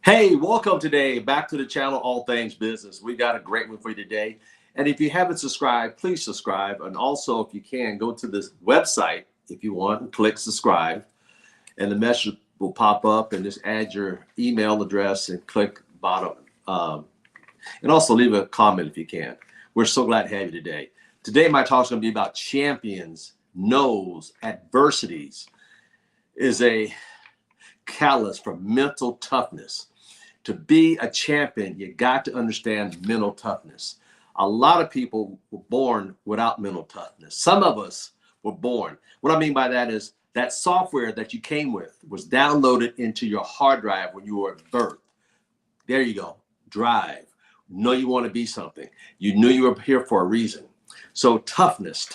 Hey, welcome today back to the channel, All Things Business. We got a great one for you today. And if you haven't subscribed, please subscribe. And also, if you can, go to this website if you want and click subscribe. And the message will pop up and just add your email address and click bottom. And also leave a comment if you can. We're so glad to have you today. Today, my talk is going to be about champions, knows, adversities is a catalyst for mental toughness. To be a champion, you got to understand mental toughness. A lot of people were born without mental toughness. Some of us were born. What I mean by that is that software that you came with was downloaded into your hard drive when you were at birth. There you go. Drive. Know you want to be something. You knew you were here for a reason. So toughness.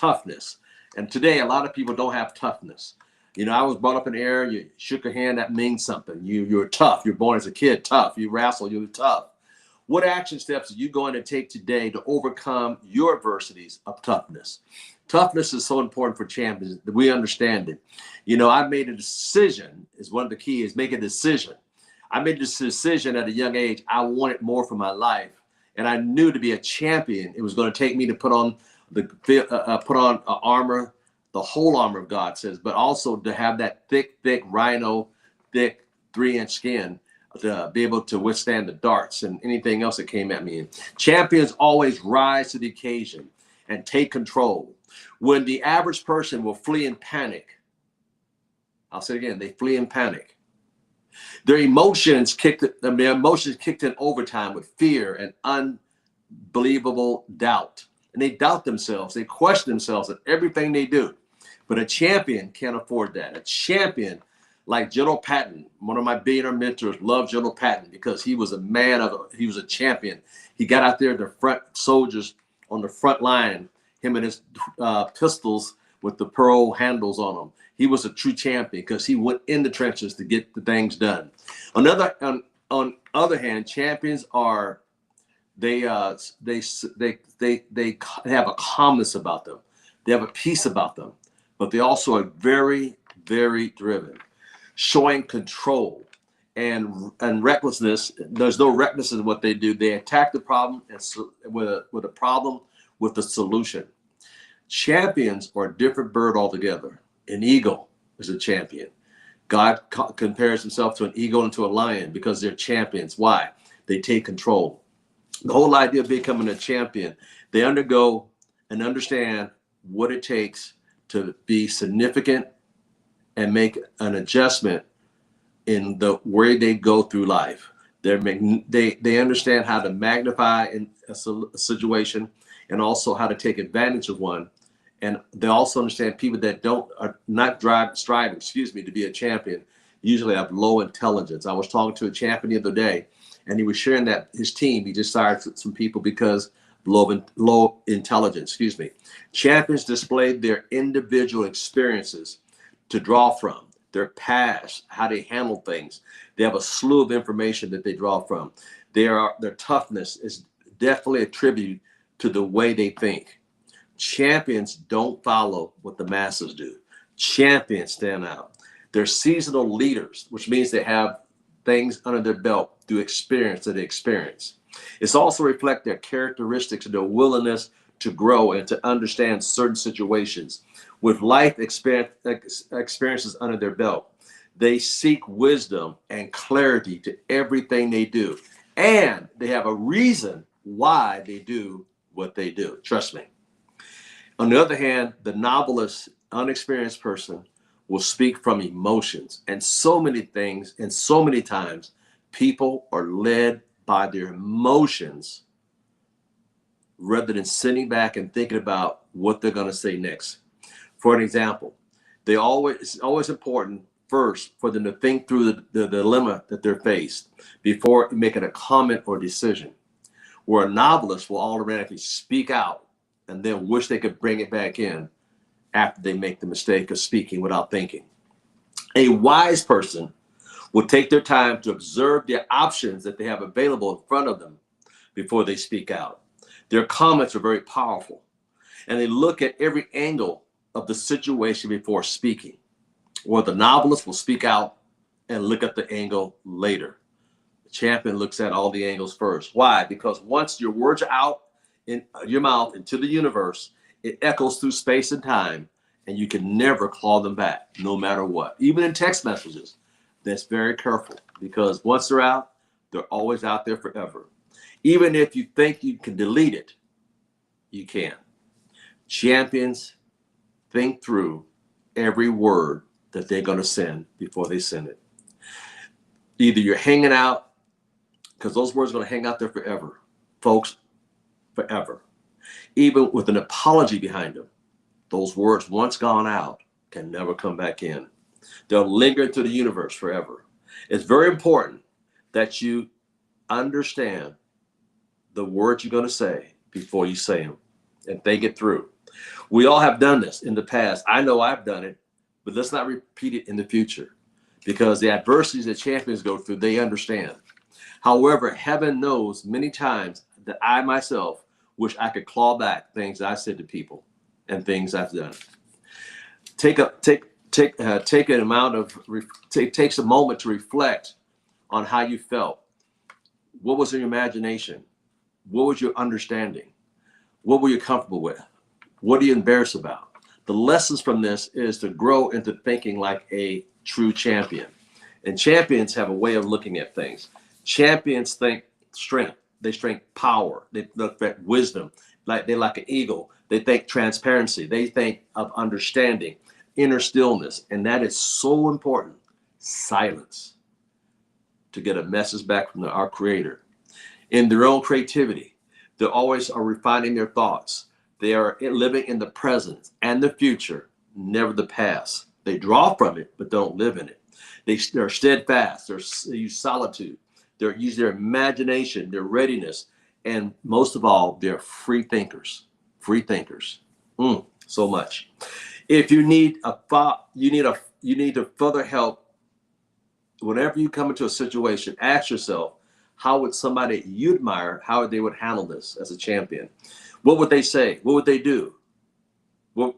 And today, a lot of people don't have toughness. You know, I was brought up in the area, you shook a hand, that means something. You're tough. You're born as a kid, tough. You wrestle, you're tough. What action steps are you going to take today to overcome your adversities of toughness? Toughness is so important for champions that we understand it. You know, I made a decision, is one of the keys, make a decision. I made this decision at a young age. I wanted more for my life. And I knew to be a champion, it was going to take me to put on armor, the whole armor of God says, but also to have that thick rhino, thick 3-inch skin to be able to withstand the darts and anything else that came at me. Champions always rise to the occasion and take control. When the average person will flee in panic, I'll say it again, they flee in panic. Their emotions kicked in overtime with fear and unbelievable doubt. And they doubt themselves. They question themselves at everything they do. But a champion can't afford that. A champion like General Patton, one of my billionaire mentors, loved General Patton because he was he was a champion. He got out there, the front soldiers on the front line, him and his pistols with the pearl handles on them. He was a true champion because he went in the trenches to get the things done. On the other hand, champions are they have a calmness about them. They have a peace about them, but they also are very, very driven, showing control and recklessness. There's no recklessness in what they do. They attack the problem and with a problem with the solution. Champions are a different bird altogether. An eagle is a champion. God compares himself to an eagle and to a lion because they're champions. Why? They take control. The whole idea of becoming a champion, they undergo and understand what it takes to be significant and make an adjustment in the way they go through life. They understand how to magnify in a situation and also how to take advantage of one. And they also understand people that are not striving, to be a champion, usually have low intelligence. I was talking to a champion the other day, and he was sharing that his team, he just hired some people because low intelligence, Champions displayed their individual experiences to draw from, their past, how they handle things. They have a slew of information that they draw from. Their toughness is definitely a tribute to the way they think. Champions don't follow what the masses do. Champions stand out. They're seasonal leaders, which means they have things under their belt through experience that they experience. It's also reflect their characteristics and their willingness to grow and to understand certain situations. With life experiences under their belt, they seek wisdom and clarity to everything they do. And they have a reason why they do what they do. Trust me. On the other hand, the novelist, unexperienced person will speak from emotions. And so many things, and so many times, people are led by their emotions rather than sitting back and thinking about what they're going to say next. For an example, it's always important first for them to think through the dilemma that they're faced before making a comment or decision. Where a novelist will automatically speak out and then wish they could bring it back in after they make the mistake of speaking without thinking. A wise person will take their time to observe the options that they have available in front of them before they speak out. Their comments are very powerful, and they look at every angle of the situation before speaking. Or the novelist will speak out and look at the angle later. The champion looks at all the angles first. Why? Because once your words are out in your mouth into the universe, it echoes through space and time, and you can never claw them back, no matter what. Even in text messages, that's very careful, because once they're out, they're always out there forever. Even if you think you can delete it, you can. Champions think through every word that they're going to send before they send it. Either you're hanging out, because those words are going to hang out there forever, folks, forever. Even with an apology behind them, those words, once gone out, can never come back in. They'll linger into the universe forever. It's very important that you understand the words you're going to say before you say them and think it through. We all have done this in the past. I know I've done it, but let's not repeat it in the future, because the adversities that champions go through, they understand. However, heaven knows many times that I myself wish I could claw back things I said to people and things I've done. Takes a moment to reflect on how you felt. What was in your imagination? What was your understanding? What were you comfortable with? What are you embarrassed about? The lessons from this is to grow into thinking like a true champion. And champions have a way of looking at things. Champions think strength. They think power. They look at wisdom. They're like an eagle. They think transparency. They think of understanding, inner stillness. And that is so important. Silence. To get a message back from our Creator. In their own creativity, they always are refining their thoughts. They are living in the present and the future, never the past. They draw from it, but don't live in it. They're steadfast. They use solitude. They use their imagination, their readiness, and most of all, they're free thinkers. Free thinkers. So much. If you need to further help. Whenever you come into a situation, ask yourself, how would somebody you admire, how they would handle this as a champion? What would they say? What would they do? Where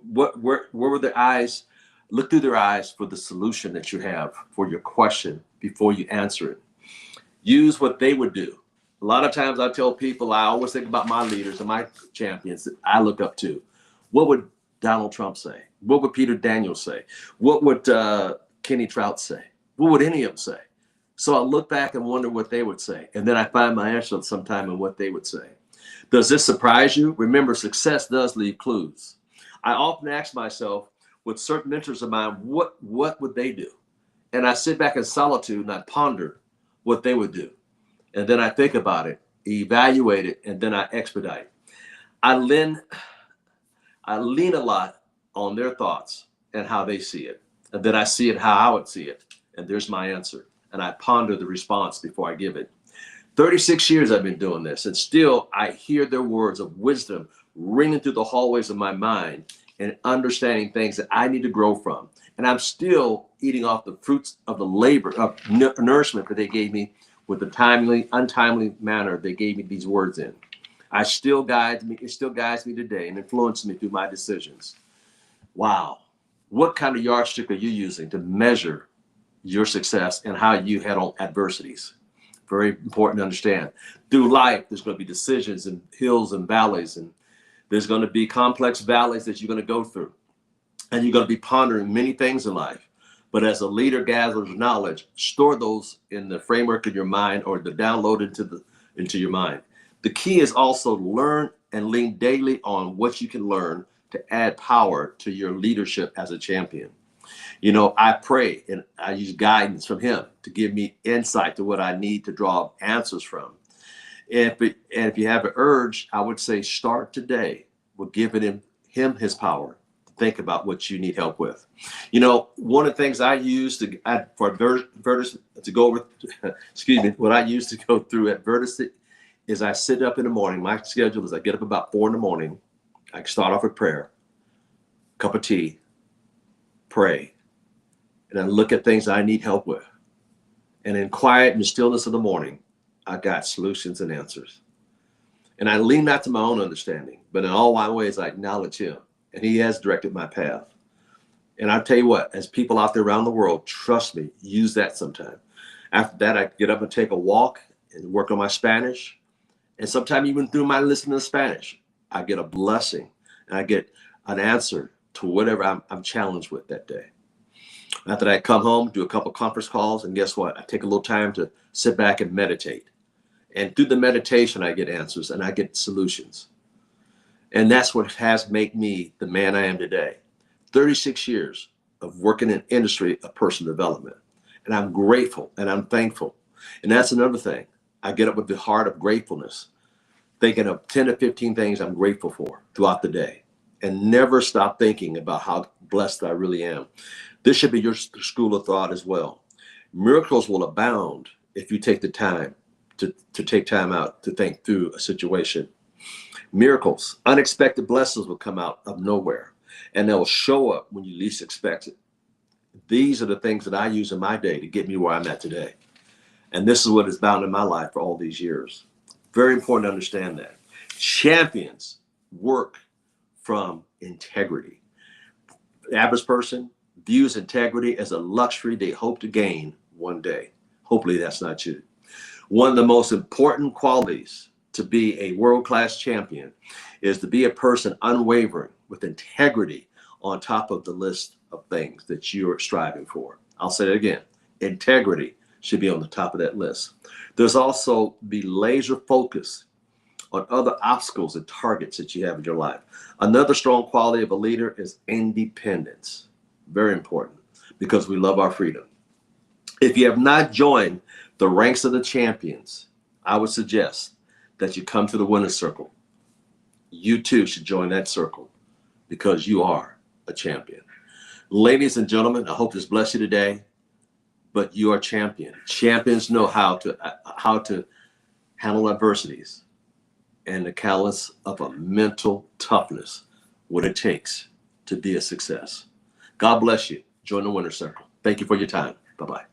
would their eyes, look through their eyes for the solution that you have for your question before you answer it. Use what they would do. A lot of times I tell people, I always think about my leaders and my champions that I look up to. What would Donald Trump say? What would Peter Daniels say? What would Kenny Trout say? What would any of them say? So I look back and wonder what they would say. And then I find my answer sometime in what they would say. Does this surprise you? Remember, success does leave clues. I often ask myself, with certain mentors of mine, what would they do? And I sit back in solitude and I ponder what they would do. And then I think about it, evaluate it, and then I expedite. I lean a lot on their thoughts and how they see it. And then I see it how I would see it. And there's my answer. And I ponder the response before I give it. 36 years I've been doing this, and still I hear their words of wisdom ringing through the hallways of my mind and understanding things that I need to grow from. And I'm still eating off the fruits of the labor of nourishment that they gave me with the untimely manner they gave me these words in. It still guides me today and influences me through my decisions. Wow. What kind of yardstick are you using to measure your success and how you handle adversities? Very important to understand. Through life, there's going to be decisions and hills and valleys, and there's going to be complex valleys that you're going to go through. And you're going to be pondering many things in life. But as a leader gathers knowledge, store those in the framework of your mind, or the download into your mind. The key is also learn and lean daily on what you can learn to add power to your leadership as a champion. You know, I pray and I use guidance from him to give me insight to what I need to draw answers from. And if you have an urge, I would say start today with giving him his power to think about what you need help with. You know, one of the things I use to go through adversity is I sit up in the morning. My schedule is I get up about 4 a.m. I start off with prayer, cup of tea, pray, and I look at things I need help with. And in quiet and the stillness of the morning, I got solutions and answers. And I lean not to my own understanding, but in all my ways, I acknowledge him. And he has directed my path. And I'll tell you what, as people out there around the world, trust me, use that sometime. After that, I get up and take a walk and work on my Spanish. And sometimes even through my listening to Spanish, I get a blessing and I get an answer to whatever I'm challenged with that day. After that, I come home, do a couple conference calls, and guess what? I take a little time to sit back and meditate. And through the meditation, I get answers and I get solutions. And that's what has made me the man I am today. 36 years of working in industry of personal development. And I'm grateful and I'm thankful. And that's another thing. I get up with the heart of gratefulness, thinking of 10 to 15 things I'm grateful for throughout the day, and never stop thinking about how blessed I really am. This should be your school of thought as well. Miracles will abound if you take the time to take time out to think through a situation. Miracles, unexpected blessings will come out of nowhere, and they'll show up when you least expect it. These are the things that I use in my day to get me where I'm at today. And this is what has bound in my life for all these years. Very important to understand that. Champions work from integrity. The average person views integrity as a luxury they hope to gain one day. Hopefully that's not you. One of the most important qualities to be a world-class champion is to be a person unwavering with integrity on top of the list of things that you're striving for. I'll say it again. Integrity should be on the top of that list. There's also be laser focus on other obstacles and targets that you have in your life. Another strong quality of a leader is independence. Very important, because we love our freedom. If you have not joined the ranks of the champions, I would suggest that you come to the winner's circle. You too should join that circle, because you are a champion. Ladies and gentlemen, I hope this blessed you today, but you are a champion. Champions know how to handle adversities and the callous of a mental toughness, what it takes to be a success. God bless you. Join the winner's circle. Thank you for your time. Bye-bye.